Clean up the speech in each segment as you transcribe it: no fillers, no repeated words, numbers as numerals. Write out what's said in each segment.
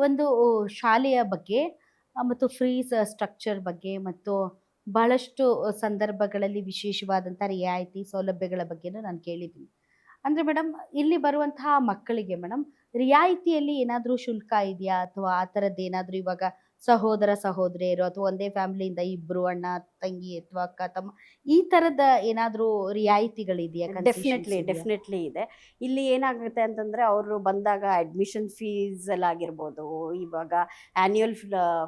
ಒಂದು ಶಾಲೆಯ ಬಗ್ಗೆ ಮತ್ತು ಫೀಸ್ ಸ್ಟ್ರಕ್ಚರ್ ಬಗ್ಗೆ ಮತ್ತು ಬಹಳಷ್ಟು ಸಂದರ್ಭಗಳಲ್ಲಿ ವಿಶೇಷವಾದಂಥ ರಿಯಾಯಿತಿ ಸೌಲಭ್ಯಗಳ ಬಗ್ಗೆನೂ ನಾನು ಕೇಳಿದ್ದೀನಿ. ಅಂದ್ರೆ ಮೇಡಮ್, ಇಲ್ಲಿ ಬರುವಂತಹ ಮಕ್ಕಳಿಗೆ ಮೇಡಮ್ ರಿಯಾಯಿತಿಯಲ್ಲಿ ಏನಾದ್ರೂ ಶುಲ್ಕ ಇದೆಯಾ? ಅಥವಾ ಆ ಥರದ್ದೇನಾದ್ರೂ ಇವಾಗ ಸಹೋದರ ಸಹೋದರಿಯರು ಅಥವಾ ಒಂದೇ ಫ್ಯಾಮಿಲಿಯಿಂದ ಇಬ್ರು ಅಣ್ಣ ತಂಗಿ ಅಥವಾ ಅಕ್ಕ ತಮ್ಮ ಈ ತರದ ಏನಾದ್ರೂ ರಿಯಾಯಿತಿಗಳಿದೆಯಾ? ಕನ್ಸೆಷನ್ಸ್ ಡೆಫಿನೆಟ್ಲಿ ಇದೆಯಾ? ಡೆಫಿನೆಟ್ಲಿ ಇದೆ. ಇಲ್ಲಿ ಏನಾಗುತ್ತೆ ಅಂತಂದರೆ ಅವರು ಬಂದಾಗ ಅಡ್ಮಿಷನ್ ಫೀಸಲ್ಲಾಗಿರ್ಬೋದು, ಇವಾಗ ಆ್ಯನ್ಯುಯಲ್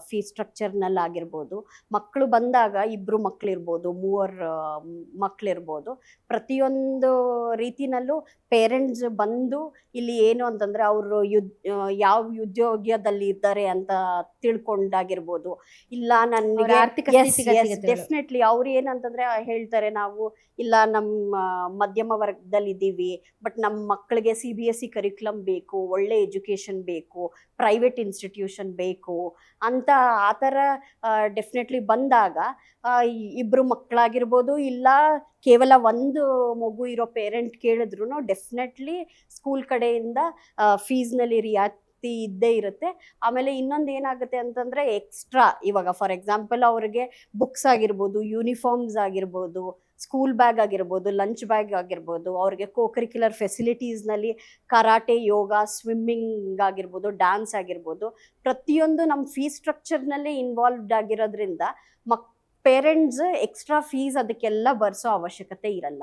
ಫೀಸ್ ಸ್ಟ್ರಕ್ಚರ್ನಲ್ಲಾಗಿರ್ಬೋದು, ಮಕ್ಕಳು ಬಂದಾಗ ಇಬ್ಬರು ಮಕ್ಕಳಿರ್ಬೋದು, ಮೂವರು ಮಕ್ಕಳಿರ್ಬೋದು, ಪ್ರತಿಯೊಂದು ರೀತಿನಲ್ಲೂ ಪೇರೆಂಟ್ಸ್ ಬಂದು ಇಲ್ಲಿ ಏನು ಅಂತಂದರೆ ಅವರು ಯಾವ ಉದ್ಯೋಗದಲ್ಲಿ ಇದ್ದಾರೆ ಅಂತ ತಿಳ್ಕೊಂಡಾಗಿರ್ಬೋದು, ಇಲ್ಲ ಅವ್ರ ನನಗೆ ಆರ್ಥಿಕ ಎಸ್ ಎಸ್ ಸ್ಥಿತಿಗತಿಗಳು. ಡೆಫಿನೆಟ್ಲಿ ಅವ್ರು ಏನಂತಂದರೆ ಹೇಳ್ತಾರೆ, ನಾವು ಇಲ್ಲ ನಮ್ಮ ಮಧ್ಯಮ ವರ್ಗದಲ್ಲಿದ್ದೀವಿ, ಬಟ್ ನಮ್ಮ ಮಕ್ಕಳಿಗೆ CBSE ಕರಿಕ್ಯುಲಮ್ ಬೇಕು, ಒಳ್ಳೆ ಎಜುಕೇಷನ್ ಬೇಕು, ಪ್ರೈವೇಟ್ ಇನ್ಸ್ಟಿಟ್ಯೂಷನ್ ಬೇಕು ಅಂತ ಆ ಥರ ಡೆಫಿನೆಟ್ಲಿ ಬಂದಾಗ ಇಬ್ಬರು ಮಕ್ಕಳಾಗಿರ್ಬೋದು, ಇಲ್ಲ ಕೇವಲ ಒಂದು ಮಗು ಇರೋ ಪೇರೆಂಟ್ ಕೇಳಿದ್ರು ಡೆಫಿನೆಟ್ಲಿ ಸ್ಕೂಲ್ ಕಡೆಯಿಂದ ಫೀಸ್ನಲ್ಲಿ ರಿಯಾಯಿತಿ ಇದ್ದೇ ಇರುತ್ತೆ. ಆಮೇಲೆ ಇನ್ನೊಂದು ಏನಾಗುತ್ತೆ ಅಂತಂದರೆ ಎಕ್ಸ್ಟ್ರಾ, ಇವಾಗ ಫಾರ್ ಎಕ್ಸಾಂಪಲ್ ಅವ್ರಿಗೆ ಬುಕ್ಸ್ ಆಗಿರ್ಬೋದು, ಯೂನಿಫಾರ್ಮ್ಸ್ ಆಗಿರ್ಬೋದು, ಸ್ಕೂಲ್ ಬ್ಯಾಗ್ ಆಗಿರ್ಬೋದು, ಲಂಚ್ ಬ್ಯಾಗ್ ಆಗಿರ್ಬೋದು, ಅವ್ರಿಗೆ ಕರಿಕ್ಯುಲರ್ ಫೆಸಿಲಿಟೀಸ್ನಲ್ಲಿ ಕರಾಟೆ, ಯೋಗ, ಸ್ವಿಮ್ಮಿಂಗ್ ಆಗಿರ್ಬೋದು, ಡ್ಯಾನ್ಸ್ ಆಗಿರ್ಬೋದು, ಪ್ರತಿಯೊಂದು ನಮ್ಮ ಫೀಸ್ ಸ್ಟ್ರಕ್ಚರ್ನಲ್ಲೇ ಇನ್ವಾಲ್ವ್ಡ್ ಆಗಿರೋದ್ರಿಂದ ಪೇರೆಂಟ್ಸ್ ಎಕ್ಸ್ಟ್ರಾ ಫೀಸ್ ಅದಕ್ಕೆಲ್ಲ ಭರಿಸೋ ಅವಶ್ಯಕತೆ ಇರಲ್ಲ.